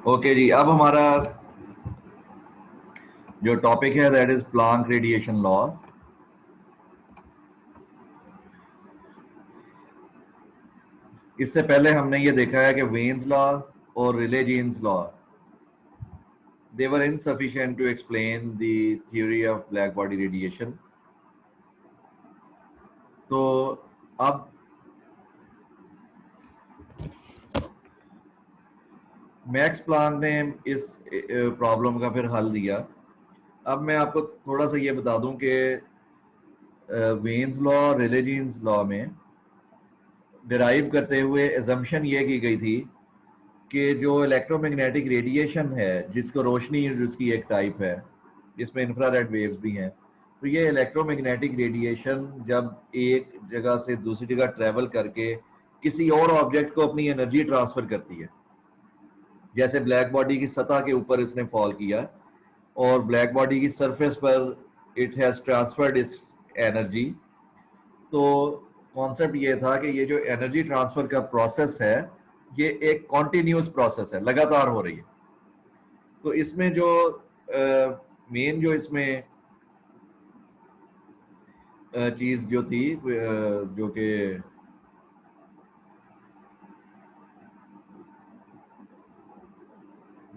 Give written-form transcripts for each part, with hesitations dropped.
Okay जी, अब हमारा जो टॉपिक है that is Planck radiation law. इससे पहले हमने ये देखा है कि वेन्स लॉ और Rayleigh Jeans law they were insufficient to explain the theory of black body radiation। तो अब मैक्स प्लांक ने इस प्रॉब्लम का फिर हल दिया। अब मैं आपको थोड़ा सा ये बता दूं कि Wien's law Rayleigh Jeans law में डिराइव करते हुए एजम्पशन ये की गई थी कि जो इलेक्ट्रोमैग्नेटिक रेडिएशन है, जिसको रोशनी जिसकी एक टाइप है, जिसमें इंफ्रारेड वेव्स भी हैं, तो ये इलेक्ट्रोमैग्नेटिक रेडिएशन जब एक जगह से दूसरी जगह ट्रेवल करके किसी और ऑब्जेक्ट को अपनी एनर्जी ट्रांसफर करती है, जैसे ब्लैक बॉडी की सतह के ऊपर इसने फॉल किया और ब्लैक बॉडी की सरफेस पर it has transferred it's energy. तो कॉन्सेप्ट ये था कि ये जो एनर्जी ट्रांसफर का प्रोसेस है ये एक कॉन्टिन्यूस प्रोसेस है, लगातार हो रही है। तो इसमें जो मेन जो इसमें चीज जो थी जो कि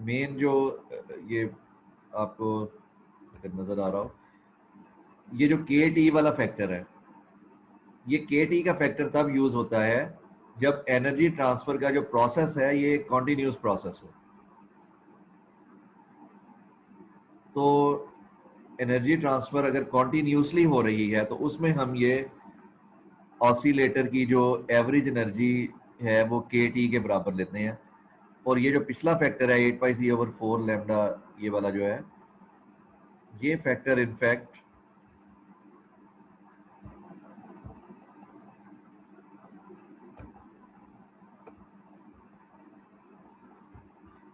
मेन जो ये आपको नजर आ रहा हो, ये जो के टी वाला फैक्टर है, ये के टी का फैक्टर तब यूज होता है जब एनर्जी ट्रांसफर का जो प्रोसेस है ये कॉन्टिन्यूस प्रोसेस हो। तो एनर्जी ट्रांसफर अगर कॉन्टिन्यूसली हो रही है तो उसमें हम ये ऑसिलेटर की जो एवरेज एनर्जी है वो के टी के बराबर लेते हैं। और ये जो पिछला फैक्टर है 8πc/4 लैम्डा, ये वाला जो है, ये फैक्टर इनफैक्ट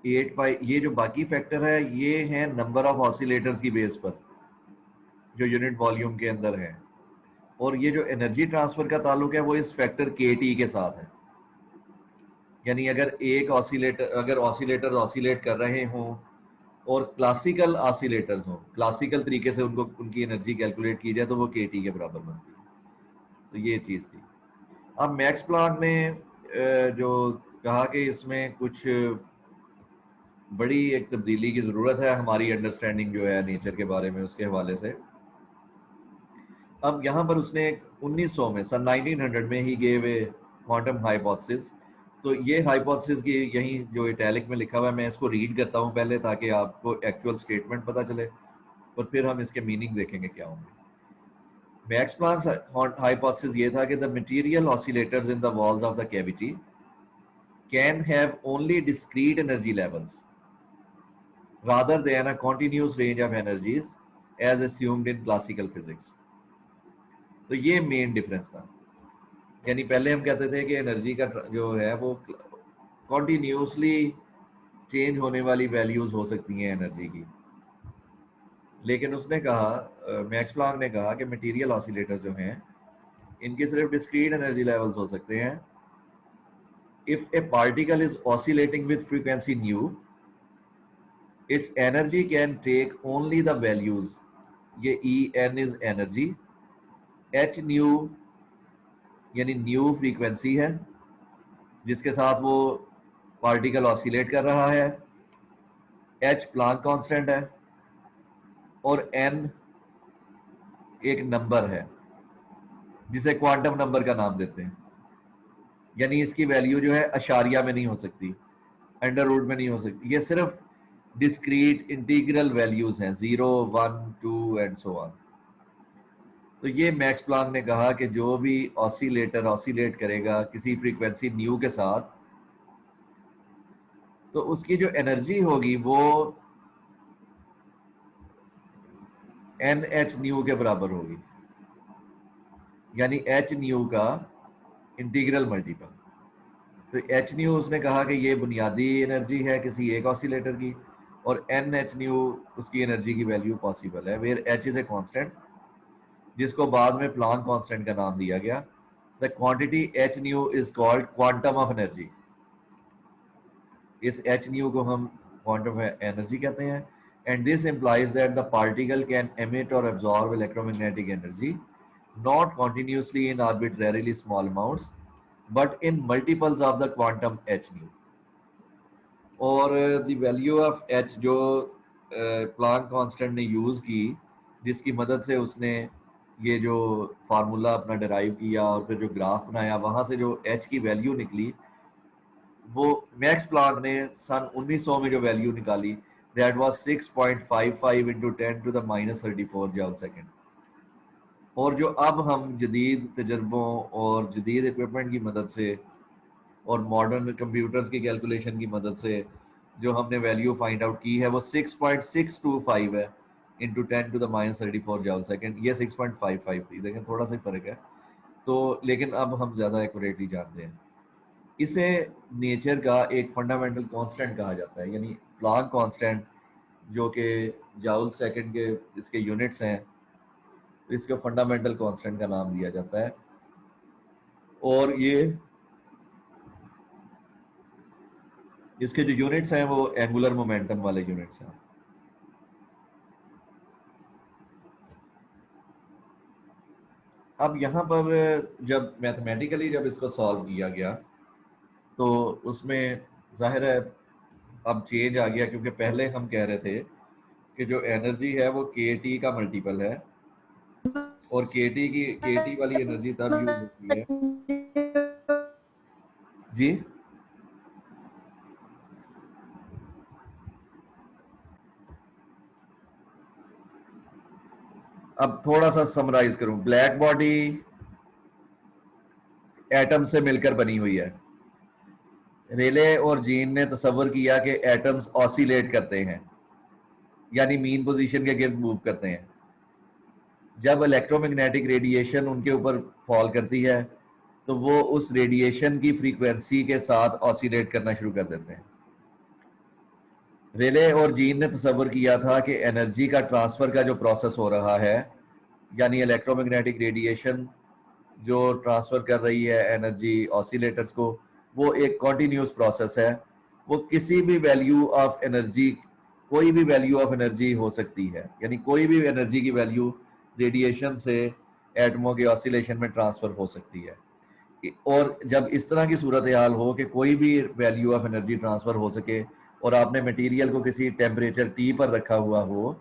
8π, ये जो बाकी फैक्टर है ये है नंबर ऑफ ऑसिलेटर्स की बेस पर जो यूनिट वॉल्यूम के अंदर है। और ये जो एनर्जी ट्रांसफर का ताल्लुक है वो इस फैक्टर के टी के साथ है। यानी अगर एक ऑसिलेटर, अगर ऑसिलेटर ऑसिलेट कर रहे हों और क्लासिकल ऑसिलेटर्स हों, क्लासिकल तरीके से उनको उनकी एनर्जी कैलकुलेट की जाए तो वो के टी के बराबर बनती है। तो ये चीज़ थी। अब मैक्स प्लांक ने जो कहा कि इसमें कुछ बड़ी एक तब्दीली की ज़रूरत है हमारी अंडरस्टैंडिंग जो है नेचर के बारे में, उसके हवाले से। अब यहाँ पर उसने 1900 में, सन 1900 में he gave a quantum hypothesis. तो ये हाइपोथेसिस की यहीं जो इटैलिक में लिखा हुआ है, मैं इसको रीड करता हूँ पहले ताकि आपको एक्चुअल स्टेटमेंट पता चले और फिर हम इसके मीनिंग देखेंगे क्या होंगे। मैक्स प्लांक हाइपोथेसिस ये था कि the material oscillators in the walls of the cavity can have only discrete energy levels rather than a continuous range of energies as assumed in classical physics। तो ये main difference था। यानी पहले हम कहते थे कि एनर्जी का जो है वो कॉन्टिन्यूसली चेंज होने वाली वैल्यूज हो सकती हैं एनर्जी की, लेकिन उसने कहा, मैक्स प्लांक ने कहा कि मटेरियल ऑसिलेटर्स जो हैं इनके सिर्फ डिस्क्रीट एनर्जी लेवल्स हो सकते हैं। If A particle is oscillating with frequency new, its energy can take only the values, ये En is energy, h new यानी न्यू फ्रीक्वेंसी है जिसके साथ वो पार्टिकल ऑसिलेट कर रहा है, h प्लांक कांस्टेंट है और n एक नंबर है जिसे क्वांटम नंबर का नाम देते हैं। यानी इसकी वैल्यू जो है अशारिया में नहीं हो सकती, अंडर रूट में नहीं हो सकती, ये सिर्फ डिस्क्रीट इंटीग्रल वैल्यूज हैं, 0, 1, 2 एंड सो ऑन। तो ये मैक्स प्लांक ने कहा कि जो भी ऑसिलेटर ऑसिलेट करेगा किसी फ्रीक्वेंसी न्यू के साथ, तो उसकी जो एनर्जी होगी वो एन एच न्यू के बराबर होगी, यानी एच न्यू का इंटीग्रल मल्टीपल। तो एच न्यू उसने कहा कि ये बुनियादी एनर्जी है किसी एक ऑसिलेटर की, और एन एच न्यू उसकी एनर्जी की वैल्यू पॉसिबल है, where h is a constant जिसको बाद में प्लांक कांस्टेंट का नाम दिया गया। The quantity h nu is called quantum of energy. इस h न्यू को हम quantum energy कहते हैं, and this implies that the particle can emit or absorb electromagnetic energy not continuously in arbitrarily small amounts but in multiples of the quantum h nu. और the value of H जो Planck constant ने use की, जिसकी मदद से उसने ये जो फार्मूला अपना डिराइव किया और फिर जो ग्राफ बनाया, वहाँ से जो एच की वैल्यू निकली, वो मैक्स प्लांक ने सन 1900 में जो वैल्यू निकाली, that was 6.55 into 10 to the -34 joule second. और जो अब हम जदीद तजर्बों और जदीद इक्विपमेंट की मदद से और मॉडर्न कंप्यूटर्स की कैलकुलेशन की मदद से जो हमने वैल्यू फाइंड आउट की है वो 6.625 है into 10 to the -34 joule second. ये 6.55 थी, देखें थोड़ा सा फर्क है तो, लेकिन अब हम ज़्यादा एक्यूरेटली जानते हैं। इसे नेचर का एक फंडामेंटल कांस्टेंट कहा जाता है, यानी प्लांक कांस्टेंट, जो कि जूल सेकेंड के इसके यूनिट्स हैं, इसको फंडामेंटल कांस्टेंट का नाम दिया जाता है। और ये इसके जो यूनिट्स हैं वो एंगुलर मोमेंटम वाले यूनिट्स हैं। अब यहाँ पर जब मैथमेटिकली जब इसको सॉल्व किया गया तो उसमें जाहिर है अब चेंज आ गया, क्योंकि पहले हम कह रहे थे कि जो एनर्जी है वो के टी का मल्टीपल है, और के टी वाली एनर्जी तब यूज होती है जी। अब थोड़ा सा समराइज करूं, ब्लैक बॉडी एटम से मिलकर बनी हुई है। रेले और जीन ने तस्वर किया कि एटम्स ऑसिलेट करते हैं, यानी मीन पोजीशन के गिर्द मूव करते हैं। जब इलेक्ट्रोमैग्नेटिक रेडिएशन उनके ऊपर फॉल करती है तो वो उस रेडिएशन की फ्रीक्वेंसी के साथ ऑसिलेट करना शुरू कर देते हैं। रेले और जीन ने तस्वर किया था कि एनर्जी का ट्रांसफर का जो प्रोसेस हो रहा है, यानी इलेक्ट्रोमैग्नेटिक रेडिएशन जो ट्रांसफर कर रही है एनर्जी ऑसिलेटर्स को, वो एक कॉन्टिन्यूस प्रोसेस है। वो किसी भी वैल्यू ऑफ एनर्जी, कोई भी वैल्यू ऑफ एनर्जी हो सकती है, यानी कोई भी एनर्जी की वैल्यू रेडिएशन से एटमों के ऑसिलेशन में ट्रांसफर हो सकती है। और जब इस तरह की सूरत हाल हो कि कोई भी वैल्यू ऑफ एनर्जी ट्रांसफर हो सके और आपने मटेरियल को किसी टेम्परेचर टी पर रखा हुआ हो,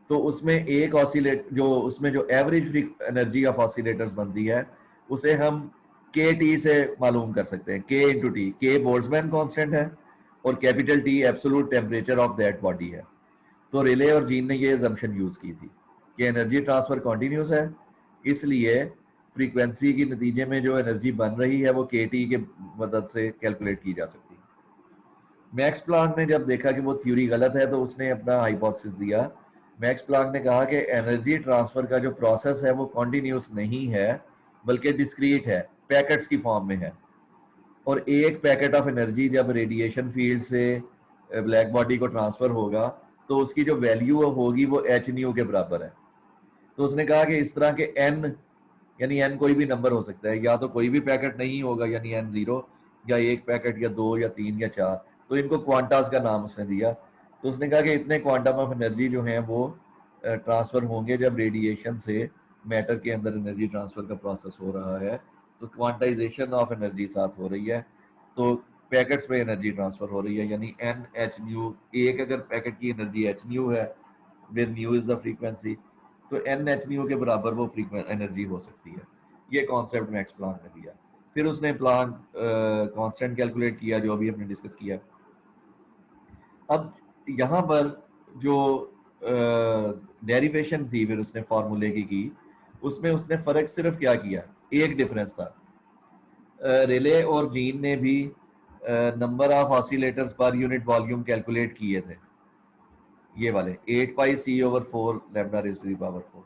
तो उसमें एक ऑसिलेट जो उसमें जो एवरेज एनर्जी ऑफ ऑसिलेटर्स बनती है उसे हम के टी से मालूम कर सकते हैं। के इंटू टी, के बोल्ट्जमैन कांस्टेंट है और capital T absolute temperature of that body है। तो रिले और जीन ने ये assumption यूज की थी कि एनर्जी ट्रांसफर कॉन्टिन्यूस है, इसलिए फ्रीक्वेंसी की नतीजे में जो एनर्जी बन रही है वो के टी के मदद से कैलकुलेट की जा सकती है। मैक्स प्लांक ने जब देखा कि वो थ्योरी गलत है तो उसने अपना हाइपोथेसिस दिया। मैक्स प्लांक ने कहा कि एनर्जी ट्रांसफर का जो प्रोसेस है वो कॉन्टिन्यूस नहीं है बल्कि डिस्क्रीट है, पैकेट्स की फॉर्म में है। और एक पैकेट ऑफ एनर्जी जब रेडिएशन फील्ड से ब्लैक बॉडी को ट्रांसफर होगा तो उसकी जो वैल्यू होगी वो एच न्यू के बराबर है। तो उसने कहा कि इस तरह के एन, यानी एन कोई भी नंबर हो सकता है, या तो कोई भी पैकेट नहीं होगा यानी एन जीरो, या एक पैकेट या दो या तीन या चार, तो इनको क्वांटास का नाम उसने दिया। तो उसने कहा कि इतने क्वांटम ऑफ एनर्जी जो हैं वो ट्रांसफर होंगे जब रेडिएशन से मैटर के अंदर एनर्जी ट्रांसफर का प्रोसेस हो रहा है, तो क्वांटाइजेशन ऑफ एनर्जी साथ हो रही है, तो पैकेट्स में एनर्जी ट्रांसफर हो रही है, यानी एन एच न्यू। एक अगर पैकेट की एनर्जी एच न्यू है, where nu is the frequency, तो एन एच न्यू के बराबर वो एनर्जी हो सकती है। ये कॉन्सेप्ट मैक्स प्लांक ने दिया। फिर उसने प्लांक कांस्टेंट कैलकुलेट किया, जो अभी हमने डिस्कस किया। अब यहाँ पर जो डेरिवेशन थी फिर उसने फार्मूले की, उसमें उसने फर्क सिर्फ क्या किया, एक डिफरेंस था। रिले और जीन ने भी number of oscillators per unit volume calculate किए थे, ये वाले 8 pi c over 4 lambda raise to the power 4,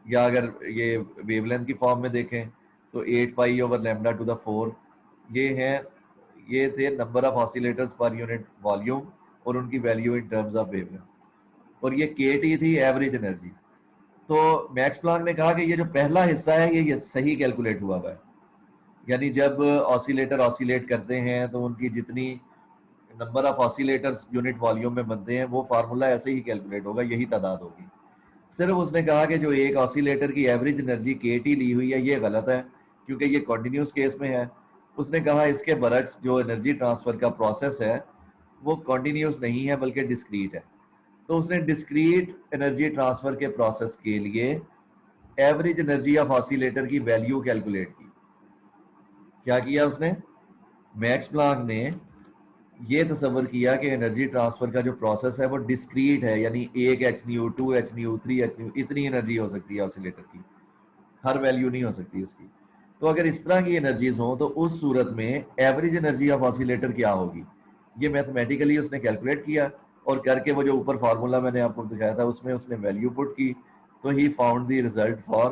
या अगर ये वेवलेंथ की फॉर्म में देखें तो 8 pi over lambda two the 4, ये थे number of oscillators per unit volume और उनकी value in terms of wavelength, और ये के टी थी एवरेज एनर्जी। तो मैक्स प्लांक ने कहा कि ये जो पहला हिस्सा है ये सही कैलकुलेट हुआ है, यानी जब ऑसिलेटर ऑसिलेट करते हैं तो उनकी जितनी number of oscillators unit volume में बनते हैं, वो फार्मूला ऐसे ही कैलकुलेट होगा, यही तादाद होगी। सिर्फ उसने कहा कि जो एक ऑसिलेटर की एवरेज एनर्जी KT ली हुई है ये गलत है, क्योंकि ये कॉन्टिन्यूस केस में है। उसने कहा इसके बरक्स जो एनर्जी ट्रांसफर का प्रोसेस है वो कॉन्टिन्यूस नहीं है बल्कि डिस्क्रीट है। तो उसने डिस्क्रीट एनर्जी ट्रांसफर के प्रोसेस के लिए एवरेज एनर्जी ऑफ ऑसिलेटर की वैल्यू कैलकुलेट की। क्या किया उसने? मैक्स प्लांक ने ये तस्वर किया कि एनर्जी ट्रांसफर का जो प्रोसेस है वो डिस्क्रीट है, यानी 1 h-nu 2 h-nu 3 h-nu इतनी एनर्जी हो सकती है ऑसिलेटर की, हर वैल्यू नहीं हो सकती उसकी। तो अगर इस तरह की एनर्जीज हो तो उस सूरत में एवरेज एनर्जी ऑफ ऑसिलेटर क्या होगी, ये मैथमेटिकली उसने कैलकुलेट किया और करके वो जो ऊपर फार्मूला मैंने आपको दिखाया था उसमें उसने वैल्यू पुट की। तो he found the result for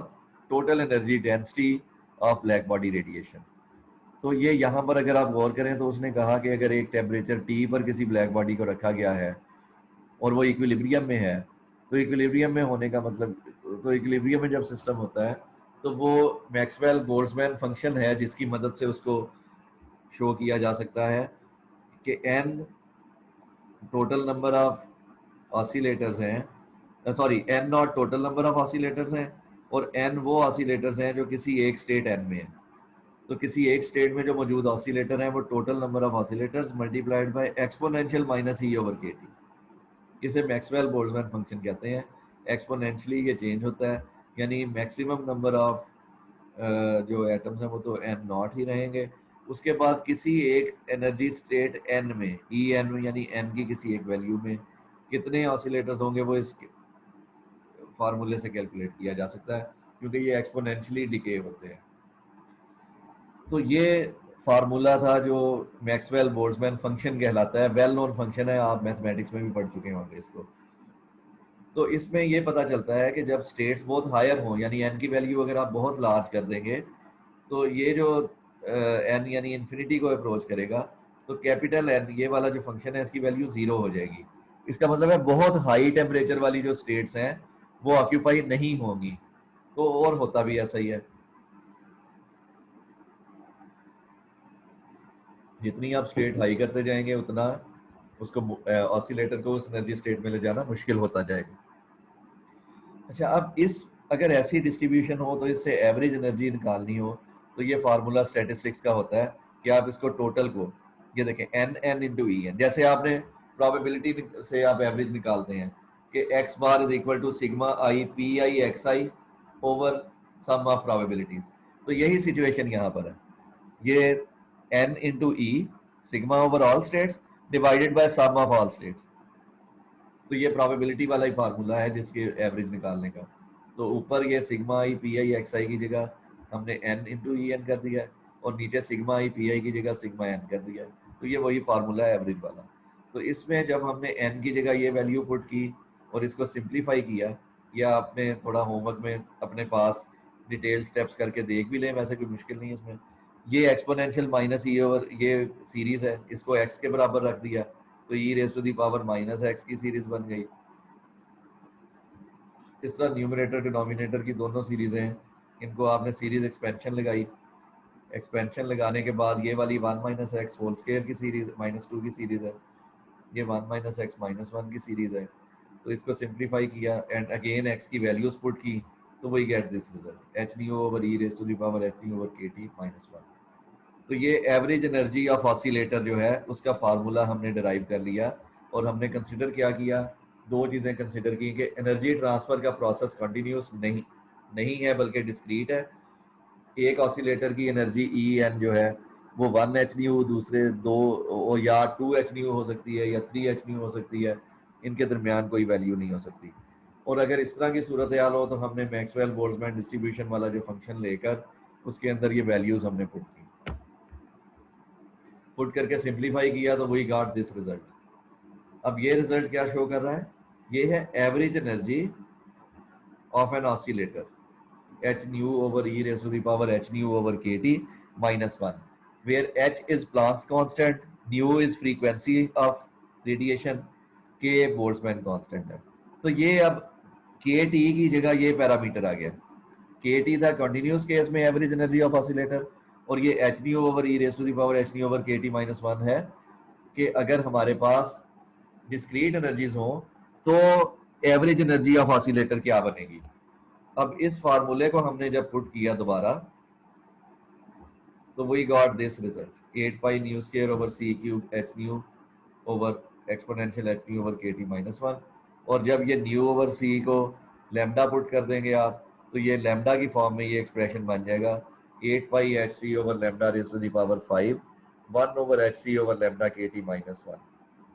total energy density of black body radiation. तो ये यहाँ पर अगर आप गौर करें तो उसने कहा कि अगर एक टेम्परेचर T पर किसी ब्लैक बॉडी को रखा गया है और वो इक्विलिब्रियम में है, तो इक्विलिब्रियम में होने का मतलब, तो इक्विलिब्रियम में जब सिस्टम होता है तो वो मैक्सवेल बोल्ट्जमैन फंक्शन है जिसकी मदद से उसको शो किया जा सकता है कि n total number of oscillators हैं, sorry n not total number of oscillators हैं, और n वो ऑसिलेटर्स हैं जो किसी एक स्टेट n में है। तो किसी एक स्टेट में जो मौजूद ऑसिलेटर है वो total number of oscillators multiplied by exponential minus e over k T, इसे मैक्सवेल बोल्ट्जमैन फंक्शन कहते हैं। एक्सपोनेंशियली ये चेंज होता है, यानी मैक्सिमम नंबर ऑफ जो एटम्स हैं वो तो n नॉट ही रहेंगे। उसके बाद किसी एक एनर्जी स्टेट n में ई एन में, यानी n की किसी एक वैल्यू में कितने ऑसिलेटर्स होंगे वो इस फार्मूले से कैलकुलेट किया जा सकता है, क्योंकि ये एक्सपोनेंशियली डिके होते हैं। तो ये फार्मूला था जो मैक्सवेल बोल्ट्जमैन फंक्शन कहलाता है, वेल नोन फंक्शन है, आप मैथमेटिक्स में भी पढ़ चुके होंगे इसको। तो इसमें ये पता चलता है कि जब स्टेट्स बहुत हायर हों, यानी n की वैल्यू अगर आप बहुत लार्ज कर देंगे तो ये जो n यानी इन्फिनिटी को अप्रोच करेगा तो कैपिटल N ये वाला जो फंक्शन है इसकी वैल्यू 0 हो जाएगी। इसका मतलब है बहुत हाई टेम्परेचर वाली जो स्टेट्स हैं वो ऑक्यूपाई नहीं होंगी। तो और होता भी ऐसा ही है, जितनी आप स्टेट हाई करते जाएंगे उतना उसको ऑसिलेटर को उस एनर्जी स्टेट में ले जाना मुश्किल होता जाएगा। अच्छा, अब इस अगर ऐसी डिस्ट्रीब्यूशन हो तो इससे एवरेज एनर्जी निकालनी हो तो ये फार्मूला स्टैटिस्टिक्स का होता है कि आप इसको टोटल को, ये देखें n इंटू ई एन, जैसे आपने प्रोबेबिलिटी से आप एवरेज निकालते हैं कि x बार is equal to sigma i p i x i over sum of probabilities. तो यही सिचुएशन यहाँ पर है, ये n into e sigma over all states divided by sum of all states. तो ये प्रोबेबिलिटी वाला ही फार्मूला है जिसके एवरेज निकालने का। तो ऊपर ये sigma i p i x i की जगह हमने n इंटू ई एन कर दिया है और नीचे सिग्मा आई पी आई की जगह सिग्मा एन कर दिया है। तो ये वही फार्मूला है एवरेज वाला। तो इसमें जब हमने n की जगह ये वैल्यू पुट की और इसको सिंप्लीफाई किया, या आपने थोड़ा होमवर्क में अपने पास डिटेल स्टेप्स करके देख भी लें, वैसे कोई मुश्किल नहीं है इसमें। ये एक्सपोनेंशियल माइनस ई ओवर ये सीरीज है, इसको x के बराबर रख दिया तो e raise to the power minus x की सीरीज बन गई। इस तरह न्यूमरेटर डिनोमिनेटर की दोनों सीरीजें हैं, इनको आपने सीरीज एक्सपेंशन लगाई, एक्सपेंशन लगाने के बाद ये वाली 1 माइनस एक्स होल स्क्वायर की सीरीज -2 की सीरीज है, ये 1 माइनस एक्स -1 की सीरीज है। तो इसको सिंप्लीफाई किया एंड अगेन एक्स की वैल्यूज पुट की तो वही get this result h nu over e raise to the power h nu over k t -1। तो ये एवरेज एनर्जी ऑफ ऑसिलेटर जो है उसका फार्मूला हमने डिराइव कर लिया। और हमने कंसिडर क्या किया, दो चीज़ें कंसिडर की कि एनर्जी ट्रांसफ़र का प्रोसेस कंटिन्यूस नहीं है बल्कि डिस्क्रीट है। एक ऑसिलेटर की एनर्जी ई एन जो है वो 1 एच न्यू, दूसरे दो और या 2 एच न्यू हो सकती है या 3 एच न्यू हो सकती है, इनके दरमियान कोई वैल्यू नहीं हो सकती। और अगर इस तरह की सूरत हाल हो तो हमने मैक्सवेल बोल्ट्जमैन डिस्ट्रीब्यूशन वाला जो फंक्शन लेकर उसके अंदर ये वैल्यूज हमने पुट करके सिंप्लीफाई किया तो वही गॉट दिस रिजल्ट। अब ये रिजल्ट क्या शो कर रहा है, ये है average energy of an oscillator h nu over e raised to the power h nu over kt -1, where h is Planck's constant, nu is frequency of radiation, k Boltzmann constant है। तो ये अब kt की जगह ये parameter आ गया, kt था continuous case में एवरेज एनर्जी ऑफ ऑसिलेटर, और ये h nu over e raised to the power h nu over kt -1 है कि अगर हमारे पास डिस्क्रीट एनर्जीज हो तो एवरेज एनर्जी ऑफ ऑसिलेटर क्या बनेगी। अब इस फार्मूले को हमने जब पुट किया दोबारा तो we got this result 8 pi nu square over c cube h nu over exponential h nu over k t minus 1। और जब ये न्यू ओवर सी को लेमडा पुट कर देंगे आप तो ये लेमडा की फॉर्म में ये एक्सप्रेशन बन जाएगा 8 pi h c over lambda raise to the power 5 1 over h c over lambda k t minus 1।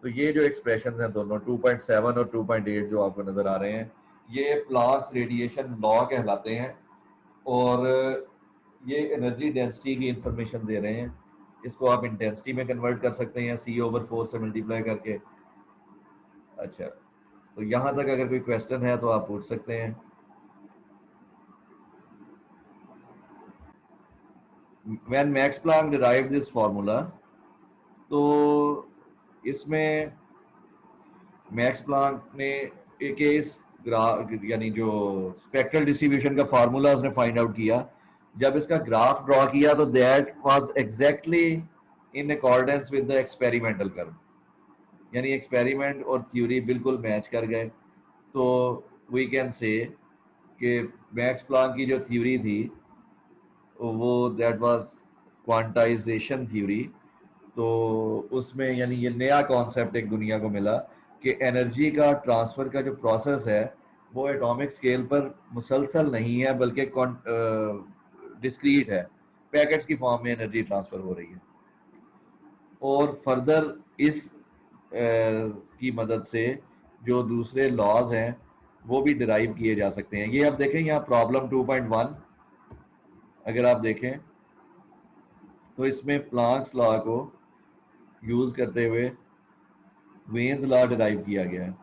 तो ये जो एक्सप्रेशन हैं दोनों 2.7 और 2.8 जो आपको नजर आ रहे हैं ये प्लांक्स रेडिएशन लॉ कहलाते हैं और ये एनर्जी डेंसिटी की इंफॉर्मेशन दे रहे हैं। इसको आप इंटेंसिटी में कन्वर्ट कर सकते हैं सी ओवर 4 से मल्टीप्लाई करके। अच्छा, तो यहाँ तक अगर कोई क्वेश्चन है तो आप पूछ सकते हैं। When Max Planck derived this formula, तो इसमें मैक्स प्लांक ने इस यानी जो स्पेक्ट्रल डिस्ट्रीब्यूशन का फार्मूला उसने फाइंड आउट किया, जब इसका ग्राफ ड्रॉ किया तो that was exactly in accordance with the experimental curve, यानी एक्सपेरिमेंट और थ्योरी बिल्कुल मैच कर गए। तो वी कैन से कि मैक्स प्लांक की जो थ्योरी थी वो दैट वाज क्वांटाइजेशन थ्योरी। तो उसमें यानी ये नया कॉन्सेप्ट एक दुनिया को मिला कि एनर्जी का ट्रांसफर का जो प्रोसेस है वो एटॉमिक स्केल पर मुसलसल नहीं है बल्कि डिस्क्रीट है, पैकेट्स की फॉर्म में एनर्जी ट्रांसफर हो रही है। और फर्दर इस की मदद से जो दूसरे लॉज हैं वो भी डिराइव किए जा सकते हैं। ये आप देखें यहाँ प्रॉब्लम 2.1 अगर आप देखें तो इसमें प्लांक्स लॉ को यूज करते हुए वेन्स लॉ डिराइव किया गया है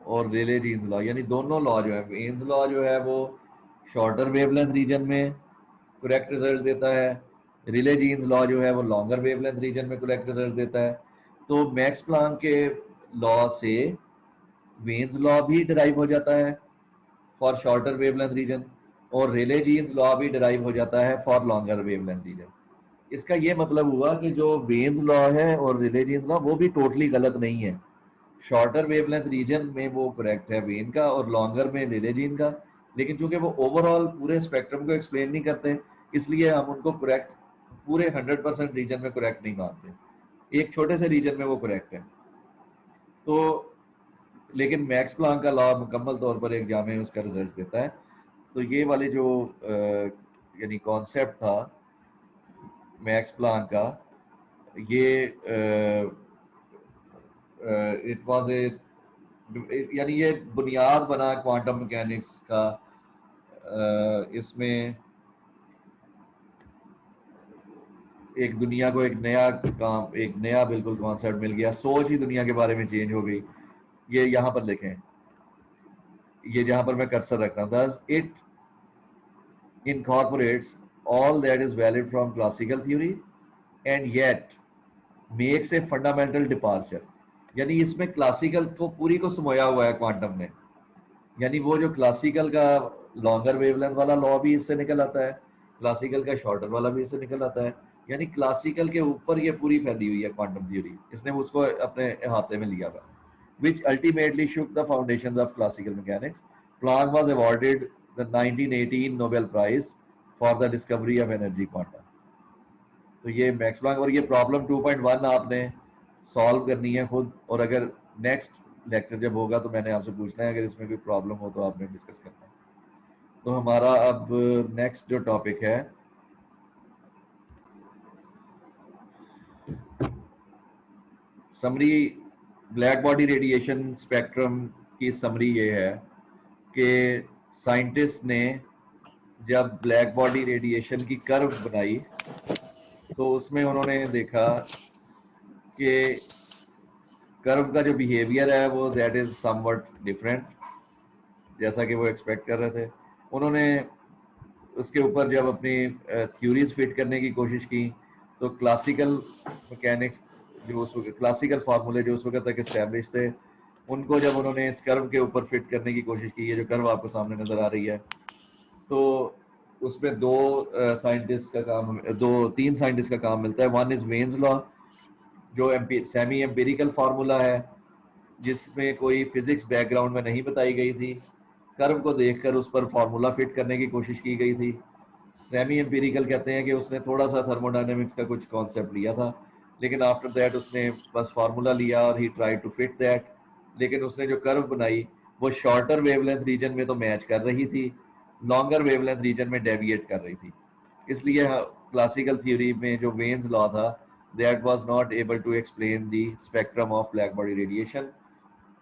और रेले जीन्स लॉ, यानी दोनों लॉ जो है, वेन्स लॉ जो है वो शॉर्टर वेवलेंथ रीजन में करेक्ट रिजल्ट देता है, रिले जीन्स लॉ जो है वो लॉन्गर वेवलेंथ रीजन में करेक्ट रिजल्ट देता है। तो मैक्स प्लांक के लॉ से वेन्स लॉ भी डिराइव हो जाता है फॉर शॉर्टर वेवलेंथ रीजन और रेले जीन्स लॉ भी डिराइव हो जाता है फॉर लॉन्गर वेवलेंथ रीजन। इसका ये मतलब हुआ कि जो वेन्स लॉ है और रिले जीन्स लॉ वो भी टोटली गलत नहीं है। शॉर्टर वेवलेंथ रीजन में वो करेक्ट है वेन का और लॉन्गर में रिले जीन का, लेकिन चूंकि वो ओवरऑल पूरे स्पेक्ट्रम को एक्सप्लेन नहीं करते इसलिए हम उनको करेक्ट पूरे 100% रीजन में करेक्ट नहीं मानते, एक छोटे से रीजन में वो करेक्ट है। तो लेकिन मैक्स प्लांक का लॉ मुकम्मल तौर पर एग्जाम में उसका रिजल्ट देता है। तो ये वाले जो यानी कॉन्सेप्ट था मैक्स प्लांक का, ये इट वाज ए यानी ये बुनियाद बना क्वांटम मैकेनिक्स का। इसमें एक दुनिया को एक नया बिल्कुल कॉन्सेप्ट मिल गया, सोच ही दुनिया के बारे में चेंज हो गई। ये यहाँ पर देखें, ये जहाँ पर मैं कर्सर रख रहा हूँ, thus it incorporates all that is valid from classical theory and yet makes a fundamental departure। यानी इसमें क्लासिकल को पूरी को समोया हुआ है क्वांटम ने, यानी वो जो क्लासिकल का लॉन्गर वेवलेंथ वाला लॉ भी इससे निकल आता है, क्लासिकल का शॉर्टर वाला भी इससे निकल आता है, यानी क्लासिकल के ऊपर ये पूरी फैली हुई है क्वांटम थ्योरी, इसने उसको अपने अहाते में लिया हुआ, which ultimately shook the foundations of classical mechanics। Planck was awarded the 1918 Nobel Prize for the discovery of energy quantum। तो ये मैक्स प्लांक और ये प्रॉब्लम 2.1 आपने सॉल्व करनी है खुद, और अगर नेक्स्ट लेक्चर जब होगा तो मैंने आपसे पूछना है, अगर इसमें कोई प्रॉब्लम हो तो आपने डिस्कस करना है। तो हमारा अब नेक्स्ट जो टॉपिक है summary black body radiation spectrum की समरी ये है कि साइंटिस्ट ने जब ब्लैक बॉडी रेडिएशन की कर्व बनाई तो उसमें उन्होंने देखा कि कर्व का जो बिहेवियर है वो दैट इज समवट डिफरेंट, जैसा कि वो एक्सपेक्ट कर रहे थे। उन्होंने उसके ऊपर जब अपनी थ्योरीज फिट करने की कोशिश की तो क्लासिकल मैकेनिक्स जो उस वक्त क्लासिकल फार्मूले जो उस वक्त तक इस्टेब्लिश थे उनको जब उन्होंने इस कर्व के ऊपर फिट करने की कोशिश की, ये जो कर्व आपको सामने नजर आ रही है, तो उसमें तीन साइंटिस्ट का काम मिलता है। वन इज वेन्स लॉ, जो सेमी एम्पिरिकल फार्मूला है जिसमें कोई फिजिक्स बैकग्राउंड में नहीं बताई गई थी, कर्व को देखकर उस पर फार्मूला फिट करने की कोशिश की गई थी। सेमी एम्पिरिकल कहते हैं कि उसने थोड़ा सा थर्मोडायनेमिक्स का कुछ कॉन्सेप्ट लिया था, लेकिन आफ्टर दैट उसने बस फार्मूला लिया और ही ट्राई टू फिट दैट। लेकिन उसने जो कर्व बनाई वो शॉर्टर वेवलेंथ रीजन में तो मैच कर रही थी, लॉन्गर वेवलेंथ रीजन में डेविएट कर रही थी। इसलिए क्लासिकल थ्योरी में जो वेन्स लॉ था, that was not able to explain the spectrum of black body radiation.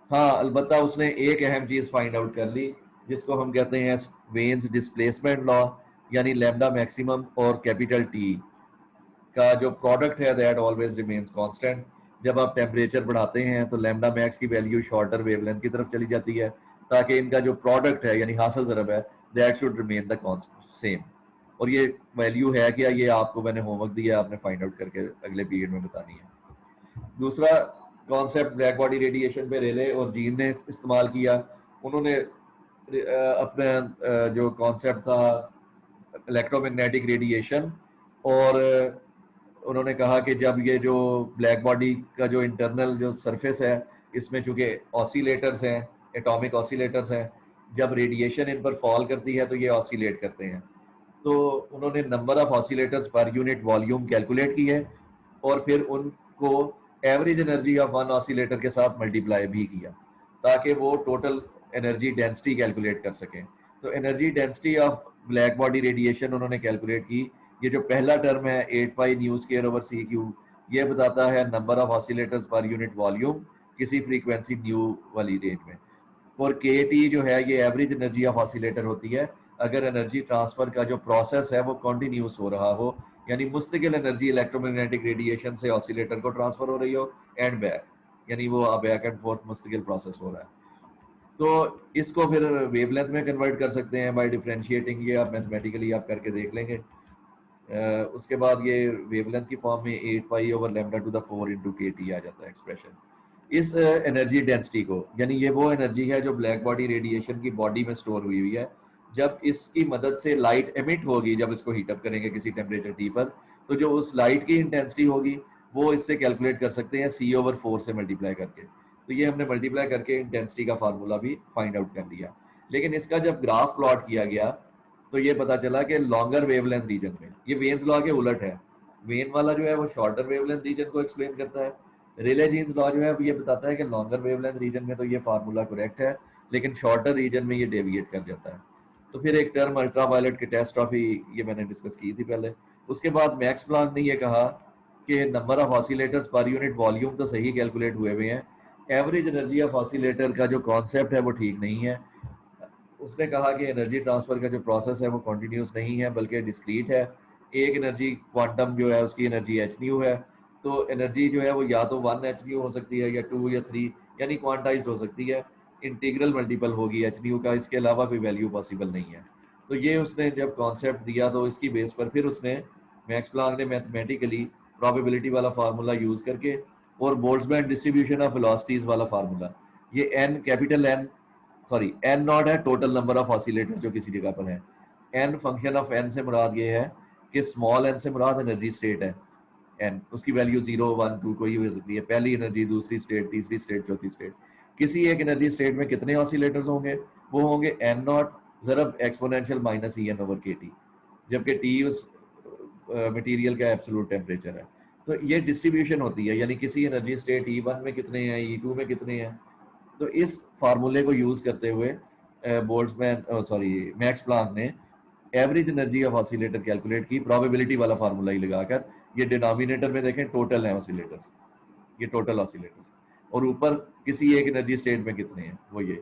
हाँ, अलबत्ता उसने एक अहम चीज फाइंड आउट कर ली जिसको हम कहते हैं वेन्स डिस्प्लेसमेंट लॉ, यानी लैम्डा मैक्सिमम और कैपिटल टी का जो प्रोडक्ट है दैट ऑलवेज रिमेन्स कांस्टेंट। जब आप टेम्परेचर बढ़ाते हैं तो लैम्डा मैक्स की वैल्यू शॉर्टर वेवलेंथ की तरफ चली जाती है, ताकि इनका जो प्रोडक्ट है यानी हासिल ज़रब है that should remain the same. और ये वैल्यू है क्या, ये आपको मैंने होमवर्क दिया, आपने फाइंड आउट करके अगले पीरियड में बतानी है। दूसरा कॉन्सेप्ट ब्लैक बॉडी रेडिएशन पे रेले और जीन ने इस्तेमाल किया। उन्होंने अपना जो कॉन्सेप्ट था इलेक्ट्रोमैग्नेटिक रेडिएशन, और उन्होंने कहा कि जब ये जो ब्लैक बॉडी का जो इंटरनल जो सरफेस है, इसमें चूंकि ऑसिलेटर्स हैं, एटॉमिक ऑसिलेटर्स हैं, जब रेडिएशन इन पर फॉल करती है तो ये ऑसिलेट करते हैं। तो उन्होंने number of oscillators per unit volume calculate की है और फिर उनको average energy of one oscillator के साथ मल्टीप्लाई भी किया ताकि वो टोटल एनर्जी डेंसिटी कैलकुलेट कर सकें। तो energy density of black body radiation उन्होंने कैलकुलेट की। ये जो पहला टर्म है 8 pi nu square over c cube, ये बताता है number of oscillators per unit volume किसी फ्रीक्वेंसी न्यू वाली रेंज में। और के टी जो है ये एवरेज एनर्जी ऑफ ऑसिलेटर होती है अगर एनर्जी ट्रांसफर का जो प्रोसेस है वो कॉन्टिन्यूस हो रहा हो, यानी मुस्तकिल एनर्जी इलेक्ट्रोमैग्नेटिक रेडिएशन से ऑसिलेटर को ट्रांसफर हो रही हो एंड बैक, यानी वो बैक एंड फोर्थ मुस्तकिल प्रोसेस हो रहा है। तो इसको फिर वेवलेंथ में कन्वर्ट कर सकते हैं बाय डिफरेंशिएटिंग, ये आप मैथमेटिकली आप करके देख लेंगे। उसके बाद ये वेवलेंथ की फॉर्म में 8 pi over lambda two the 4 into के टी आ जाता है एक्सप्रेशन। इस एनर्जी डेंसिटी को, यानी ये वो एनर्जी है जो ब्लैक बॉडी रेडिएशन की बॉडी में स्टोर हुई हुई है, जब इसकी मदद से लाइट एमिट होगी, जब इसको हीटअप करेंगे किसी टेम्परेचर टी पर, तो जो उस लाइट की इंटेंसिटी होगी वो इससे कैलकुलेट कर सकते हैं सी ओवर 4 से मल्टीप्लाई करके। तो ये हमने मल्टीप्लाई करके इंटेंसिटी का फार्मूला भी फाइंड आउट कर लिया। लेकिन इसका जब ग्राफ प्लॉट किया गया तो ये पता चला कि लॉन्गर वेवलेंथ रीजन में, ये वेन्स लॉ के उलट है। वेन वाला जो है वो शॉर्टर वेवलेंथ रीजन को एक्सप्लेन करता है, रेले जीन्स लॉ जो है ये बताता है कि लॉन्गर वेवलेंथ रीजन में तो ये फार्मूला करेक्ट है, लेकिन शॉर्टर रीजन में ये डेविएट कर जाता है। तो फिर एक टर्म अल्ट्रावायलेट कैटास्ट्रॉफी, ये मैंने डिस्कस की थी पहले। उसके बाद मैक्स प्लांक ने ये कहा कि number of oscillators per unit volume तो सही कैलकुलेट हुए हुए हैं, एवरेज एनर्जी ऑफ ऑसिलेटर का जो कॉन्सेप्ट है वो ठीक नहीं है। उसने कहा कि एनर्जी ट्रांसफर का जो प्रोसेस है वो कॉन्टिन्यूस नहीं है बल्कि डिस्क्रीट है। एक एनर्जी क्वांटम जो है उसकी एनर्जी एच न्यू है, तो एनर्जी जो है वो या तो 1 एच न्यू हो सकती है या 2 या 3, यानी क्वांटाइज्ड हो सकती है। इंटीग्रल मल्टीपल होगी एच न्यू का, इसके अलावा कोई वैल्यू पॉसिबल नहीं है। तो ये उसने जब कॉन्सेप्ट दिया तो इसकी बेस पर फिर उसने मैक्स प्लांक ने मैथमेटिकली प्रोबेबिलिटी वाला फार्मूला यूज करके और बोल्ट्जमैन डिस्ट्रीब्यूशन ऑफ वेलोसिटीज वाला फार्मूला, ये n capital n, sorry n naught है टोटल नंबर ऑफ ऑसिलेटर्स जो किसी जगह पर है। एन फंक्शन ऑफ एन से मुराद ये है कि स्मॉल एन से मुराद एनर्जी स्टेट है, एन उसकी वैल्यू 0 1 2 कोई हो सकती है, पहली एनर्जी, दूसरी स्टेट, तीसरी स्टेट, चौथी स्टेट। किसी एक एनर्जी स्टेट में कितने ऑसिलेटर्स होंगे, वो होंगे एन नॉट जरब exponential minus e n over k t, जबकि टी उस मटेरियल का एब्सोल्यूट टेम्परेचर है। तो ये डिस्ट्रीब्यूशन होती है, यानी किसी एनर्जी स्टेट E1 में कितने हैं, E2 में कितने हैं। तो इस फार्मूले को यूज करते हुए बोल्ट्जमैन सॉरी मैक्स प्लांक ने average energy of oscillator calculate की प्रोबेबिलिटी वाला फार्मूला ही लगाकर। ये डिनोमिनेटर में देखें टोटल है ऑसिलेटर्स, ये टोटल ऑसिलेटर्स, और ऊपर किसी एक एनर्जी स्टेट में कितने हैं वो ये।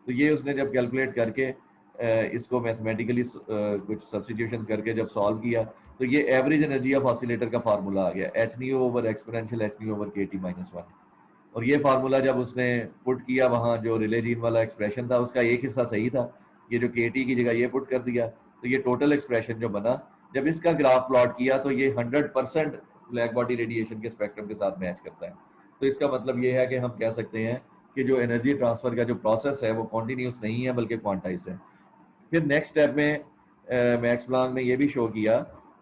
तो ये उसने जब कैलकुलेट करके इसको मैथमेटिकली कुछ सब्स्टिट्यूशंस करके जब सॉल्व किया तो ये एवरेज एनर्जी ऑफ ऑसिलेटर का फार्मूला आ गया, H nu over exponential h nu over k t minus 1। और ये फार्मूला जब उसने पुट किया वहाँ, जो रिले जीन वाला एक्सप्रेशन था उसका एक हिस्सा सही था, ये जो के टी की जगह ये पुट कर दिया, तो ये टोटल एक्सप्रेशन जो बना, जब इसका ग्राफ प्लॉट किया तो ये 100% ब्लैक बॉडी रेडिएशन के स्पेक्ट्रम के साथ मैच करता है। तो इसका मतलब ये है कि हम कह सकते हैं कि जो एनर्जी ट्रांसफर का जो प्रोसेस है वो कॉन्टिन्यूस नहीं है बल्कि क्वांटाइज्ड है। फिर नेक्स्ट स्टेप में मैक्स प्लांक ने ये भी शो किया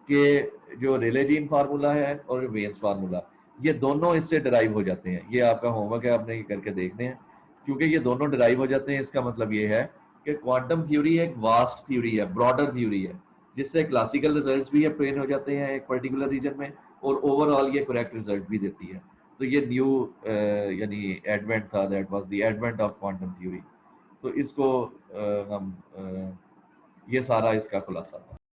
कि जो रेले जीन फार्मूला है और वेन्स फार्मूला, ये दोनों इससे डिराइव हो जाते हैं। ये आपका होमवर्क है, आपने ये करके देखने हैं। क्योंकि ये दोनों डिराइव हो जाते हैं, इसका मतलब ये है कि क्वांटम थ्योरी एक वास्ट थ्योरी है, ब्रॉडर थ्योरी है, जिससे क्लासिकल रिजल्ट्स भी अप्टेन हो जाते हैं एक पर्टिकुलर रीजन में, और ओवरऑल ये करेक्ट रिजल्ट भी देती है। तो ये न्यू यानी एडवेंट था, that was the advent of quantum theory. तो इसको हम ये सारा इसका खुलासा था।